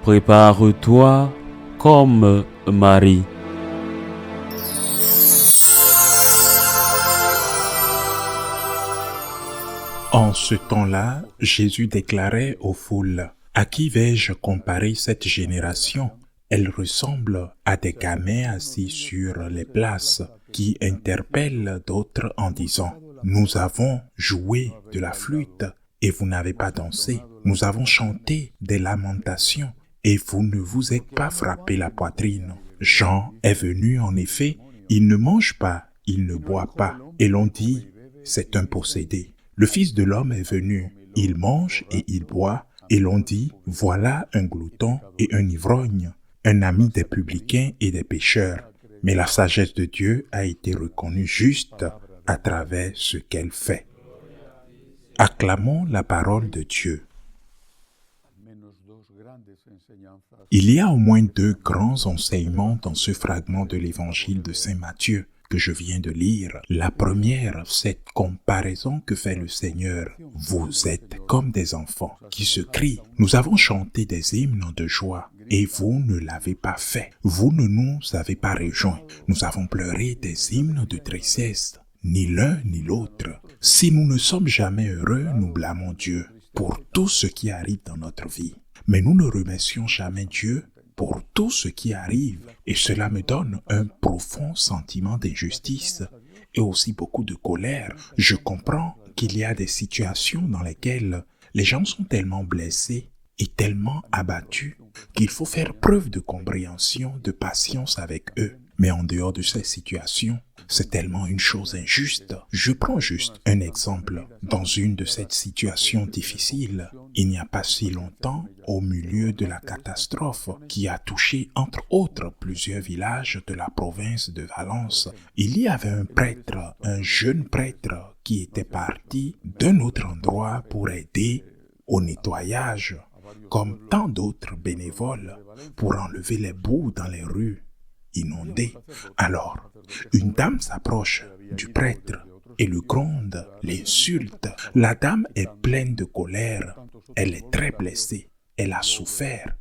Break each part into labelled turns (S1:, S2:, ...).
S1: Prépare-toi comme Marie.
S2: En ce temps-là, Jésus déclarait aux foules, « À qui vais-je comparer cette génération ? Elle ressemble à des gamins assis sur les places qui interpellent d'autres en disant, « Nous avons joué de la flûte et vous n'avez pas dansé. Nous avons chanté des lamentations et vous ne vous êtes pas frappé la poitrine. » Jean est venu en effet, il ne mange pas, il ne boit pas, et l'on dit, c'est un possédé. Le Fils de l'homme est venu, il mange et il boit, et l'on dit, voilà un glouton et un ivrogne, un ami des publicains et des pécheurs. Mais la sagesse de Dieu a été reconnue juste à travers ce qu'elle fait. Acclamons la parole de Dieu. Il y a au moins 2 grands enseignements dans ce fragment de l'évangile de Saint Matthieu que je viens de lire. La première, cette comparaison que fait le Seigneur. Vous êtes comme des enfants qui se crient. Nous avons chanté des hymnes de joie et vous ne l'avez pas fait. Vous ne nous avez pas rejoints. Nous avons pleuré des hymnes de tristesse. Ni l'un ni l'autre. Si nous ne sommes jamais heureux, nous blâmons Dieu pour tout ce qui arrive dans notre vie. Mais nous ne remercions jamais Dieu pour tout ce qui arrive. Et cela me donne un profond sentiment d'injustice et aussi beaucoup de colère. Je comprends qu'il y a des situations dans lesquelles les gens sont tellement blessés et tellement abattus qu'il faut faire preuve de compréhension, de patience avec eux. Mais en dehors de ces situations, c'est tellement une chose injuste. Je prends juste un exemple. Dans une de ces situations difficiles, il n'y a pas si longtemps, au milieu de la catastrophe qui a touché entre autres plusieurs villages de la province de Valence, il y avait un prêtre, un jeune prêtre qui était parti d'un autre endroit pour aider au nettoyage, comme tant d'autres bénévoles, pour enlever les boues dans les rues inondées. Alors, une dame s'approche du prêtre et le gronde, l'insulte. La dame est pleine de colère, elle est très blessée, elle a souffert.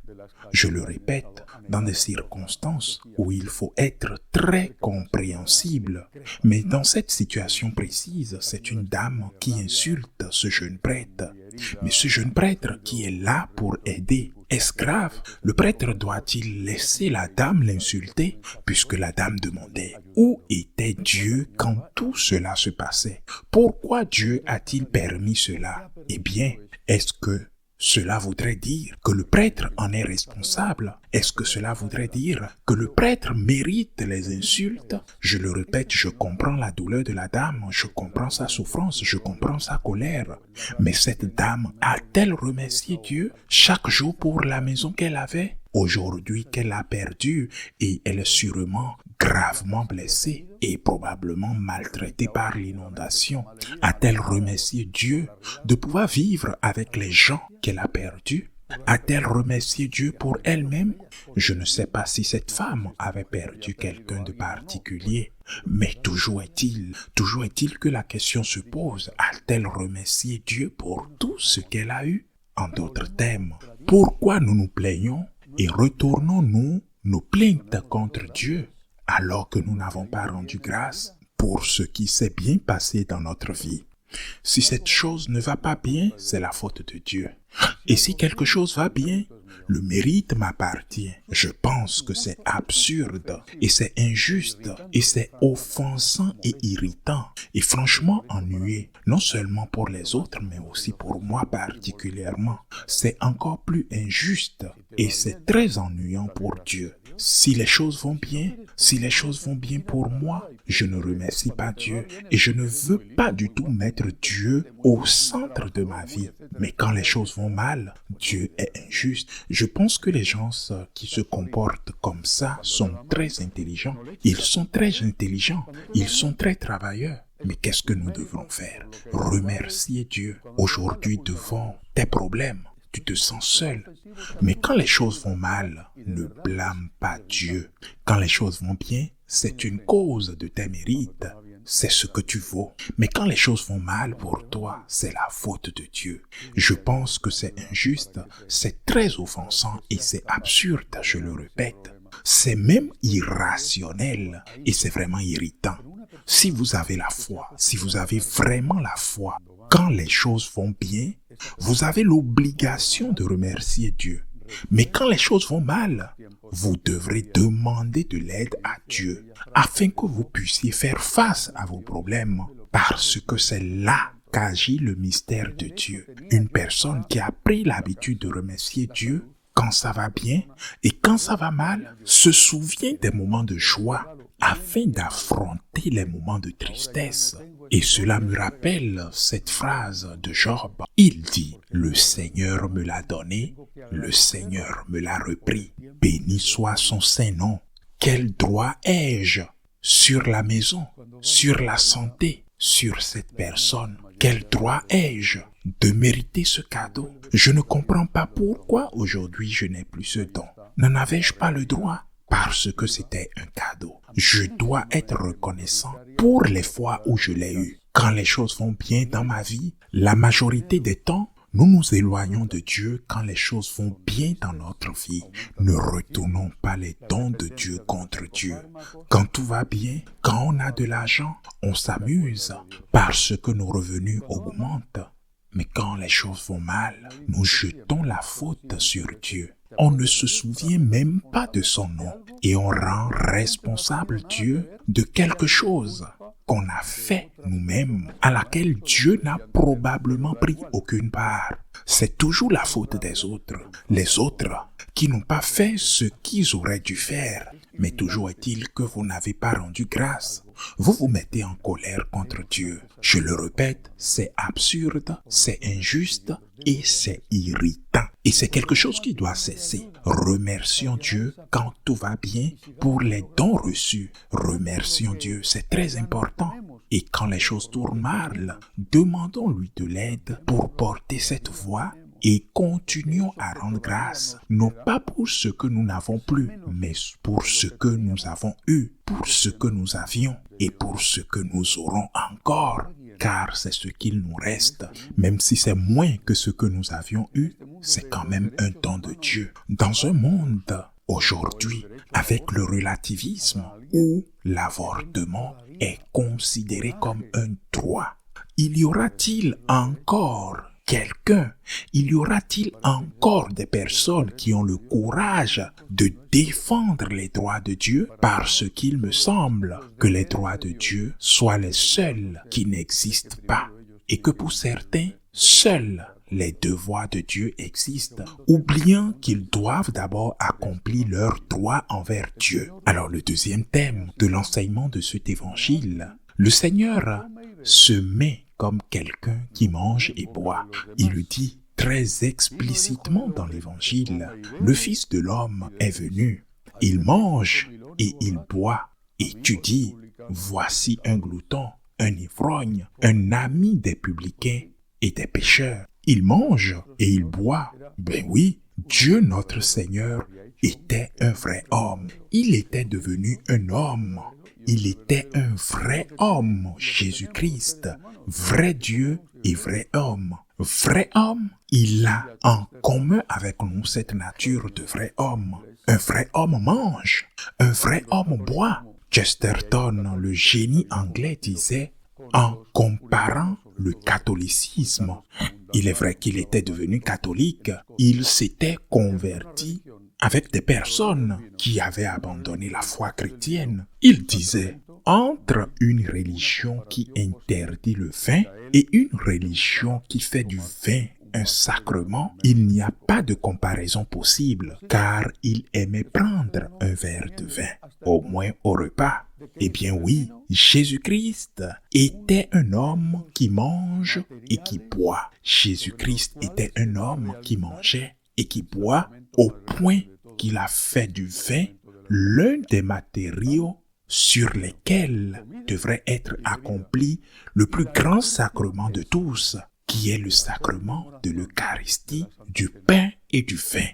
S2: Je le répète, dans des circonstances où il faut être très compréhensible. Mais dans cette situation précise, c'est une dame qui insulte ce jeune prêtre. Mais ce jeune prêtre qui est là pour aider, est-ce grave? Le prêtre doit-il laisser la dame l'insulter? Puisque la dame demandait, où était Dieu quand tout cela se passait? Pourquoi Dieu a-t-il permis cela? Eh bien, est-ce que cela voudrait dire que le prêtre en est responsable? Est-ce que cela voudrait dire que le prêtre mérite les insultes? Je le répète, je comprends la douleur de la dame, je comprends sa souffrance, je comprends sa colère. Mais cette dame a-t-elle remercié Dieu chaque jour pour la maison qu'elle avait? Aujourd'hui qu'elle a perdue et elle est sûrement gravement blessée et probablement maltraitée par l'inondation, a-t-elle remercié Dieu de pouvoir vivre avec les gens qu'elle a perdus? A-t-elle remercié Dieu pour elle-même? Je ne sais pas si cette femme avait perdu quelqu'un de particulier, mais toujours est-il que la question se pose, a-t-elle remercié Dieu pour tout ce qu'elle a eu? En d'autres termes, pourquoi nous nous plaignons et retournons-nous nos plaintes contre Dieu alors que nous n'avons pas rendu grâce pour ce qui s'est bien passé dans notre vie? Si cette chose ne va pas bien, c'est la faute de Dieu. Et si quelque chose va bien, le mérite m'appartient. Je pense que c'est absurde et c'est injuste et c'est offensant et irritant et franchement ennuyé, non seulement pour les autres mais aussi pour moi particulièrement. C'est encore plus injuste et c'est très ennuyant pour Dieu. Si les choses vont bien pour moi, je ne remercie pas Dieu et je ne veux pas du tout mettre Dieu au centre de ma vie. Mais quand les choses vont mal, Dieu est injuste. Je pense que les gens qui se comportent comme ça sont très intelligents. Ils sont très intelligents, ils sont très travailleurs. Mais qu'est-ce que nous devrons faire? Remercier Dieu. Aujourd'hui, devant tes problèmes, tu te sens seul. Mais quand les choses vont mal, ne blâme pas Dieu. Quand les choses vont bien, c'est une cause de tes mérites. c'est ce que tu vaux. Mais quand les choses vont mal pour toi, c'est la faute de Dieu. Je pense que c'est injuste, c'est très offensant et c'est absurde, je le répète. C'est même irrationnel et c'est vraiment irritant. Si vous avez la foi, si vous avez vraiment la foi, quand les choses vont bien, vous avez l'obligation de remercier Dieu. Mais quand les choses vont mal, vous devrez demander de l'aide à Dieu afin que vous puissiez faire face à vos problèmes parce que c'est là qu'agit le mystère de Dieu. Une personne qui a pris l'habitude de remercier Dieu quand ça va bien et quand ça va mal se souvient des moments de joie afin d'affronter les moments de tristesse. Et cela me rappelle cette phrase de Job. Il dit, « Le Seigneur me l'a donné, le Seigneur me l'a repris. Béni soit son Saint-Nom. Quel droit ai-je sur la maison, sur la santé, sur cette personne? Quel droit ai-je de mériter ce cadeau? Je ne comprends pas pourquoi aujourd'hui je n'ai plus ce don. N'en avais-je pas le droit? Parce que c'était un cadeau. Je dois être reconnaissant pour les fois où je l'ai eu. Quand les choses vont bien dans ma vie, la majorité des temps, nous nous éloignons de Dieu quand les choses vont bien dans notre vie. Ne retournons pas les dons de Dieu contre Dieu. Quand tout va bien, quand on a de l'argent, on s'amuse parce que nos revenus augmentent. Mais quand les choses vont mal, nous jetons la faute sur Dieu. On ne se souvient même pas de son nom et on rend responsable Dieu de quelque chose qu'on a fait nous-mêmes, à laquelle Dieu n'a probablement pris aucune part. C'est toujours la faute des autres, les autres qui n'ont pas fait ce qu'ils auraient dû faire. Mais toujours est-il que vous n'avez pas rendu grâce. Vous vous mettez en colère contre Dieu. Je le répète, c'est absurde, c'est injuste et c'est irritant. Et c'est quelque chose qui doit cesser. Remercions Dieu quand tout va bien pour les dons reçus. Remercions Dieu, c'est très important. Et quand les choses tournent mal, demandons-lui de l'aide pour porter cette voix et continuons à rendre grâce, non pas pour ce que nous n'avons plus, mais pour ce que nous avons eu, pour ce que nous avions et pour ce que nous aurons encore. Car c'est ce qu'il nous reste. Même si c'est moins que ce que nous avions eu, c'est quand même un don de Dieu. Dans un monde, aujourd'hui, avec le relativisme, où l'avortement est considéré comme un droit, il y aura-t-il encore il y aura-t-il encore des personnes qui ont le courage de défendre les droits de Dieu parce qu'il me semble que les droits de Dieu soient les seuls qui n'existent pas et que pour certains, seuls les devoirs de Dieu existent, oubliant qu'ils doivent d'abord accomplir leurs droits envers Dieu. Alors le deuxième thème de l'enseignement de cet évangile, le Seigneur se met comme quelqu'un qui mange et boit. Il le dit très explicitement dans l'évangile. Le Fils de l'homme est venu. Il mange et il boit. Et tu dis, voici un glouton, un ivrogne, un ami des publicains et des pécheurs. Il mange et il boit. Ben oui, Dieu notre Seigneur était un vrai homme. Il était devenu un homme. Il était un vrai homme, Jésus-Christ, vrai Dieu et vrai homme. Vrai homme, il a en commun avec nous cette nature de vrai homme. Un vrai homme mange, un vrai homme boit. Chesterton, le génie anglais, disait, en comparant le catholicisme, il est vrai qu'il était devenu catholique, il s'était converti avec des personnes qui avaient abandonné la foi chrétienne. Il disait, entre une religion qui interdit le vin et une religion qui fait du vin un sacrement, il n'y a pas de comparaison possible, car il aimait prendre un verre de vin, au moins au repas. Eh bien oui, Jésus-Christ était un homme qui mange et qui boit. Jésus-Christ était un homme qui mangeait et qui boit au point qu'il a fait du vin l'un des matériaux sur lesquels devrait être accompli le plus grand sacrement de tous, qui est le sacrement de l'Eucharistie, du pain et du vin.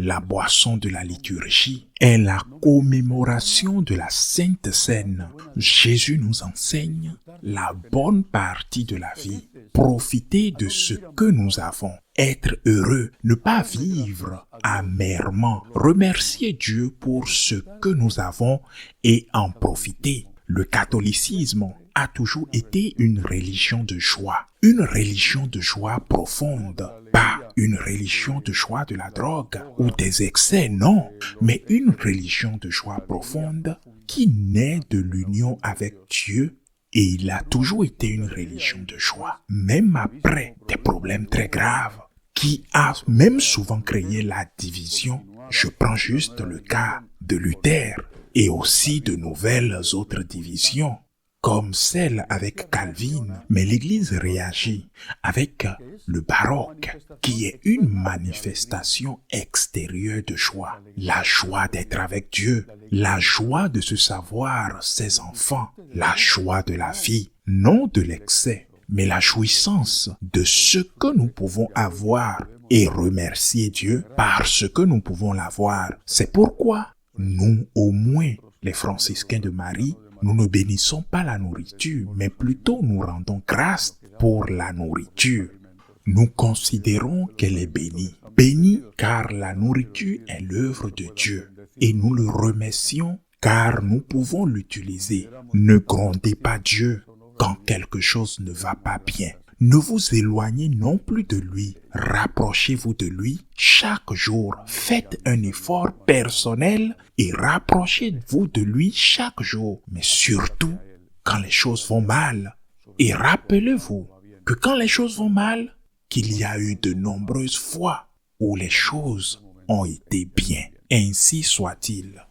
S2: La boisson de la liturgie est la commémoration de la Sainte Seine. Jésus nous enseigne la bonne partie de la vie. Profiter de ce que nous avons. Être heureux, ne pas vivre amèrement. Remercier Dieu pour ce que nous avons et en profiter. Le catholicisme a toujours été une religion de joie. Une religion de joie profonde. Pas une religion de joie de la drogue ou des excès, non. Mais une religion de joie profonde qui naît de l'union avec Dieu. Et il a toujours été une religion de joie. Même après des problèmes très graves qui a même souvent créé la division. Je prends juste le cas de Luther et aussi de nouvelles autres divisions, comme celle avec Calvin. Mais l'Église réagit avec le baroque, qui est une manifestation extérieure de joie. La joie d'être avec Dieu, la joie de se savoir ses enfants, la joie de la vie, non de l'excès, mais la jouissance de ce que nous pouvons avoir et remercier Dieu parce que nous pouvons l'avoir. C'est pourquoi nous, au moins, les franciscains de Marie, nous ne bénissons pas la nourriture, mais plutôt nous rendons grâce pour la nourriture. Nous considérons qu'elle est bénie. Bénie car la nourriture est l'œuvre de Dieu et nous le remercions car nous pouvons l'utiliser. Ne grondez pas Dieu quand quelque chose ne va pas bien. Ne vous éloignez non plus de lui. Rapprochez-vous de lui chaque jour. Faites un effort personnel et rapprochez-vous de lui chaque jour. Mais surtout, quand les choses vont mal. Et rappelez-vous que quand les choses vont mal, qu'il y a eu de nombreuses fois où les choses ont été bien. Ainsi soit-il.